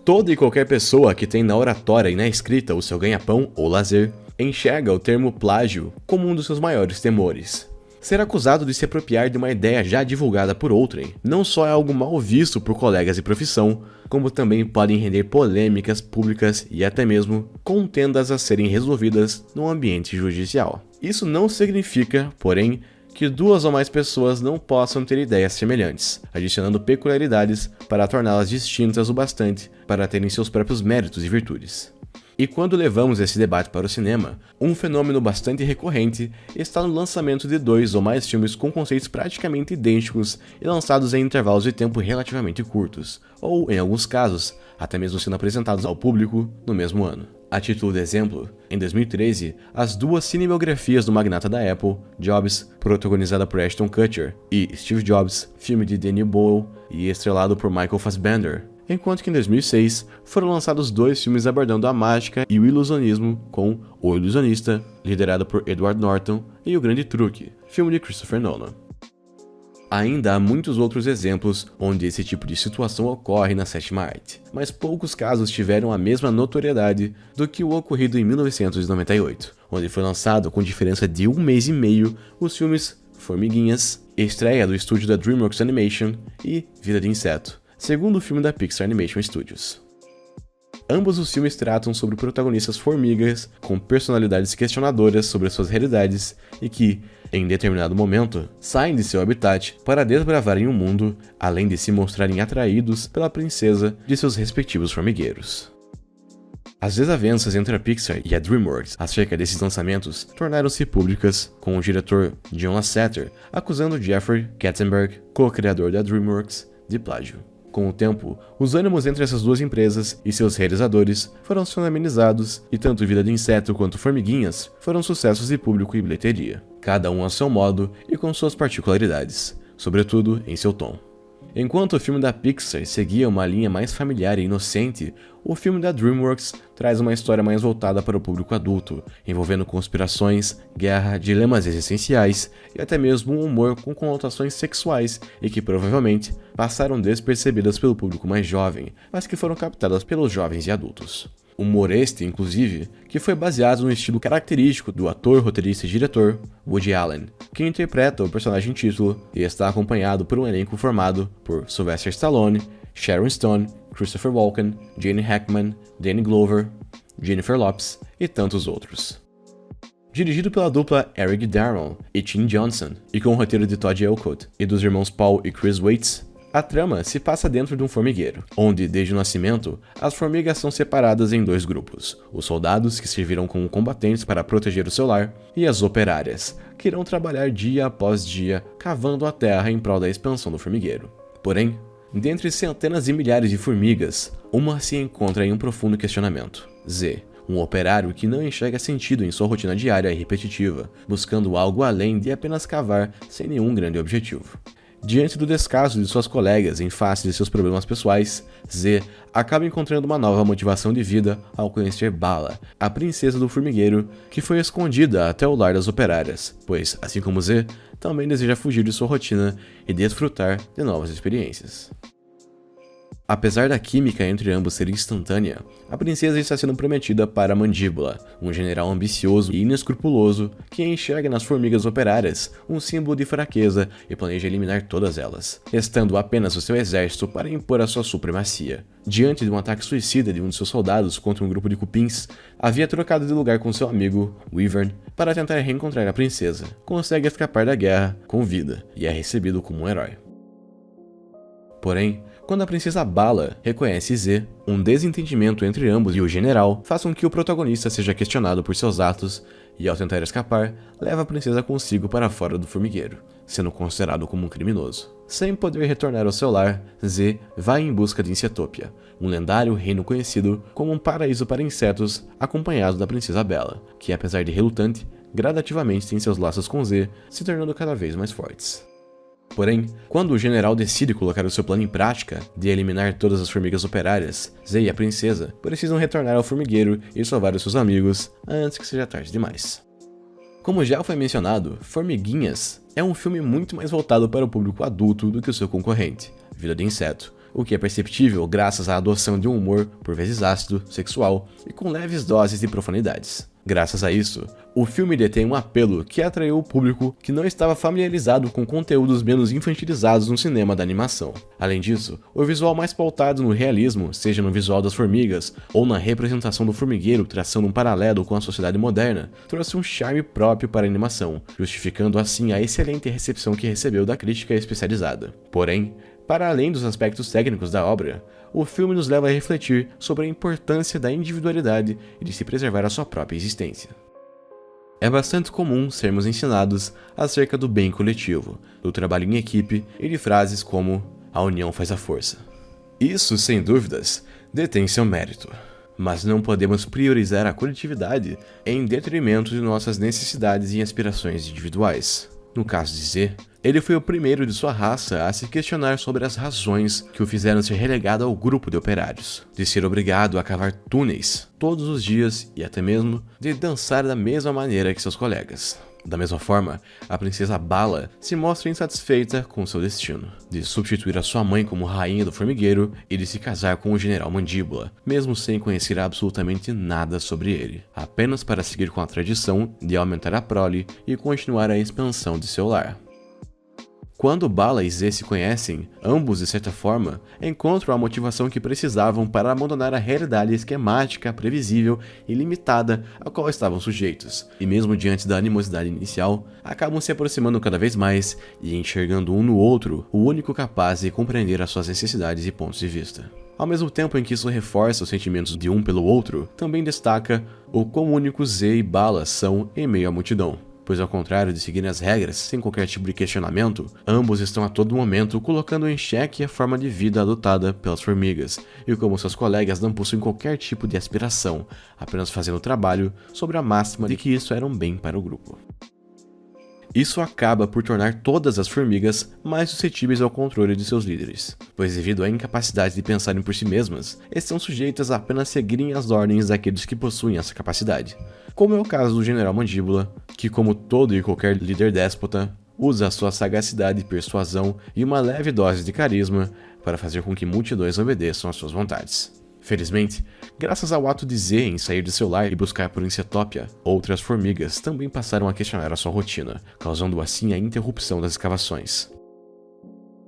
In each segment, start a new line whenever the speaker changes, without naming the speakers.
Toda e qualquer pessoa que tem na oratória e na escrita o seu ganha-pão ou lazer, enxerga o termo plágio como um dos seus maiores temores. Ser acusado de se apropriar de uma ideia já divulgada por outrem não só é algo mal visto por colegas de profissão, como também podem render polêmicas públicas e até mesmo contendas a serem resolvidas no ambiente judicial. Isso não significa, porém, que duas ou mais pessoas não possam ter ideias semelhantes, adicionando peculiaridades para torná-las distintas o bastante para terem seus próprios méritos e virtudes. E quando levamos esse debate para o cinema, um fenômeno bastante recorrente está no lançamento de 2 ou mais filmes com conceitos praticamente idênticos e lançados em intervalos de tempo relativamente curtos, ou, em alguns casos, até mesmo sendo apresentados ao público no mesmo ano. A título de exemplo, em 2013, as duas cinematografias do magnata da Apple, Jobs, protagonizada por Ashton Kutcher, e Steve Jobs, filme de Danny Boyle e estrelado por Michael Fassbender, enquanto que em 2006 foram lançados 2 filmes abordando a mágica e o ilusionismo com O Ilusionista, liderado por Edward Norton, e O Grande Truque, filme de Christopher Nolan. Ainda há muitos outros exemplos onde esse tipo de situação ocorre na sétima arte, mas poucos casos tiveram a mesma notoriedade do que o ocorrido em 1998, onde foi lançado com diferença de 1 mês e meio os filmes Formiguinhas, estreia do estúdio da DreamWorks Animation, e Vida de Inseto, segundo filme da Pixar Animation Studios. Ambos os filmes tratam sobre protagonistas formigas com personalidades questionadoras sobre suas realidades e que, em determinado momento, saem de seu habitat para desbravarem o mundo, além de se mostrarem atraídos pela princesa de seus respectivos formigueiros. As desavenças entre a Pixar e a DreamWorks acerca desses lançamentos tornaram-se públicas, com o diretor John Lasseter acusando Jeffrey Katzenberg, co-criador da DreamWorks, de plágio. Com o tempo, os ânimos entre essas duas empresas e seus realizadores foram sendo amenizados e tanto Vida de Inseto quanto Formiguinhas foram sucessos de público e bilheteria, cada um a seu modo e com suas particularidades, sobretudo em seu tom. Enquanto o filme da Pixar seguia uma linha mais familiar e inocente, o filme da DreamWorks traz uma história mais voltada para o público adulto, envolvendo conspirações, guerra, dilemas existenciais e até mesmo um humor com conotações sexuais e que provavelmente passaram despercebidas pelo público mais jovem, mas que foram captadas pelos jovens e adultos. Humor este, inclusive, que foi baseado no estilo característico do ator, roteirista e diretor Woody Allen, que interpreta o personagem título e está acompanhado por um elenco formado por Sylvester Stallone, Sharon Stone, Christopher Walken, Gene Hackman, Danny Glover, Jennifer Lopez e tantos outros. Dirigido pela dupla Eric Darron e Tim Johnson, e com o roteiro de Todd Elcott e dos irmãos Paul e Chris Weitz, a trama se passa dentro de um formigueiro, onde, desde o nascimento, as formigas são separadas em 2 grupos: os soldados, que servirão como combatentes para proteger o seu lar, e as operárias, que irão trabalhar dia após dia, cavando a terra em prol da expansão do formigueiro. Porém, dentre centenas e milhares de formigas, uma se encontra em um profundo questionamento: Z, um operário que não enxerga sentido em sua rotina diária e repetitiva, buscando algo além de apenas cavar sem nenhum grande objetivo. Diante do descaso de suas colegas em face de seus problemas pessoais, Z acaba encontrando uma nova motivação de vida ao conhecer Bala, a princesa do formigueiro, que foi escondida até o lar das operárias, pois, assim como Z, também deseja fugir de sua rotina e desfrutar de novas experiências. Apesar da química entre ambos ser instantânea, a princesa está sendo prometida para Mandíbula, um general ambicioso e inescrupuloso que enxerga nas formigas operárias um símbolo de fraqueza e planeja eliminar todas elas, restando apenas o seu exército para impor a sua supremacia. Diante de um ataque suicida de um de seus soldados contra um grupo de cupins, havia trocado de lugar com seu amigo, Wyvern, para tentar reencontrar a princesa. Consegue escapar da guerra com vida e é recebido como um herói. Porém, quando a princesa Bala reconhece Z, um desentendimento entre ambos e o general faz com que o protagonista seja questionado por seus atos e, ao tentar escapar, leva a princesa consigo para fora do formigueiro, sendo considerado como um criminoso. Sem poder retornar ao seu lar, Z vai em busca de Insetopia, um lendário reino conhecido como um paraíso para insetos, acompanhado da princesa Bela, que, apesar de relutante, gradativamente tem seus laços com Z se tornando cada vez mais fortes. Porém, quando o general decide colocar o seu plano em prática de eliminar todas as formigas operárias, Z e a princesa precisam retornar ao formigueiro e salvar os seus amigos antes que seja tarde demais. Como já foi mencionado, Formiguinhas é um filme muito mais voltado para o público adulto do que o seu concorrente, Vida de Inseto, o que é perceptível graças à adoção de um humor por vezes ácido, sexual e com leves doses de profanidades. Graças a isso, o filme detém um apelo que atraiu o público que não estava familiarizado com conteúdos menos infantilizados no cinema da animação. Além disso, o visual mais pautado no realismo, seja no visual das formigas ou na representação do formigueiro traçando um paralelo com a sociedade moderna, trouxe um charme próprio para a animação, justificando assim a excelente recepção que recebeu da crítica especializada. Porém, para além dos aspectos técnicos da obra, o filme nos leva a refletir sobre a importância da individualidade e de se preservar a sua própria existência. É bastante comum sermos ensinados acerca do bem coletivo, do trabalho em equipe e de frases como "a união faz a força". Isso, sem dúvidas, detém seu mérito, mas não podemos priorizar a coletividade em detrimento de nossas necessidades e aspirações individuais. No caso de Z, ele foi o primeiro de sua raça a se questionar sobre as razões que o fizeram ser relegado ao grupo de operários, de ser obrigado a cavar túneis todos os dias e até mesmo de dançar da mesma maneira que seus colegas. Da mesma forma, a princesa Bala se mostra insatisfeita com seu destino, de substituir a sua mãe como rainha do formigueiro e de se casar com o general Mandíbula, mesmo sem conhecer absolutamente nada sobre ele, apenas para seguir com a tradição de aumentar a prole e continuar a expansão de seu lar. Quando Bala e Z se conhecem, ambos, de certa forma, encontram a motivação que precisavam para abandonar a realidade esquemática, previsível e limitada a qual estavam sujeitos, e mesmo diante da animosidade inicial, acabam se aproximando cada vez mais e enxergando um no outro o único capaz de compreender as suas necessidades e pontos de vista. Ao mesmo tempo em que isso reforça os sentimentos de um pelo outro, também destaca o quão únicos Z e Bala são em meio à multidão. Pois ao contrário de seguirem as regras sem qualquer tipo de questionamento, ambos estão a todo momento colocando em xeque a forma de vida adotada pelas formigas, e como seus colegas não possuem qualquer tipo de aspiração, apenas fazendo o trabalho sobre a máxima de que isso era um bem para o grupo. Isso acaba por tornar todas as formigas mais suscetíveis ao controle de seus líderes, pois devido à incapacidade de pensarem por si mesmas, estão sujeitas a apenas seguirem as ordens daqueles que possuem essa capacidade. Como é o caso do General Mandíbula, que como todo e qualquer líder déspota, usa a sua sagacidade, persuasão e uma leve dose de carisma para fazer com que multidões obedeçam às suas vontades. Felizmente, graças ao ato de Z em sair de seu lar e buscar por Insetópia, outras formigas também passaram a questionar a sua rotina, causando assim a interrupção das escavações.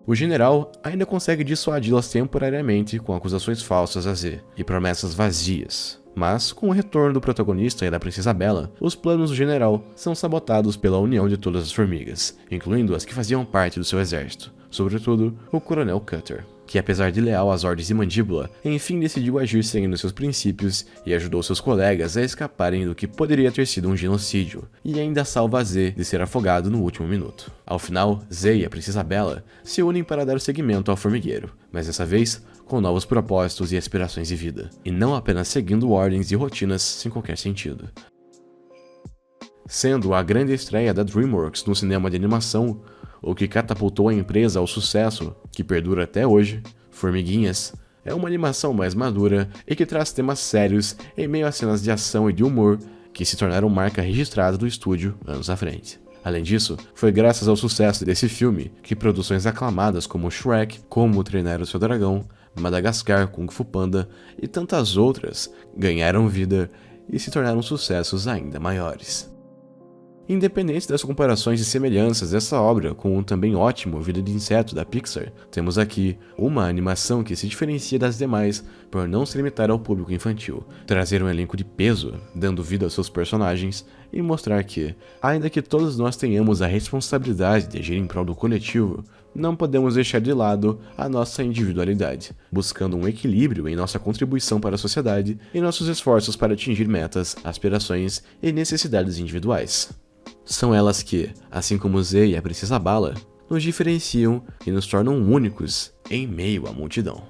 O general ainda consegue dissuadi-las temporariamente com acusações falsas a Z e promessas vazias. Mas, com o retorno do protagonista e da princesa Bela, os planos do general são sabotados pela união de todas as formigas, incluindo as que faziam parte do seu exército, sobretudo o Coronel Cutter, que apesar de leal às ordens de Mandíbula, enfim decidiu agir seguindo seus princípios e ajudou seus colegas a escaparem do que poderia ter sido um genocídio, e ainda salva Z de ser afogado no último minuto. Ao final, Z e a princesa Bela se unem para dar seguimento ao formigueiro, mas dessa vez com novos propósitos e aspirações de vida, e não apenas seguindo ordens e rotinas sem qualquer sentido. Sendo a grande estreia da DreamWorks no cinema de animação, o que catapultou a empresa ao sucesso que perdura até hoje, Formiguinhas é uma animação mais madura e que traz temas sérios em meio a cenas de ação e de humor que se tornaram marca registrada do estúdio anos à frente. Além disso, foi graças ao sucesso desse filme que produções aclamadas como Shrek, Como Treinar o Seu Dragão, Madagascar, Kung Fu Panda e tantas outras ganharam vida e se tornaram sucessos ainda maiores. Independente das comparações e semelhanças dessa obra com o também ótimo Vida de Inseto da Pixar, temos aqui uma animação que se diferencia das demais por não se limitar ao público infantil, trazer um elenco de peso, dando vida aos seus personagens e mostrar que, ainda que todos nós tenhamos a responsabilidade de agir em prol do coletivo, não podemos deixar de lado a nossa individualidade, buscando um equilíbrio em nossa contribuição para a sociedade e nossos esforços para atingir metas, aspirações e necessidades individuais. São elas que, assim como Z e a Princesa Bala, nos diferenciam e nos tornam únicos em meio à multidão.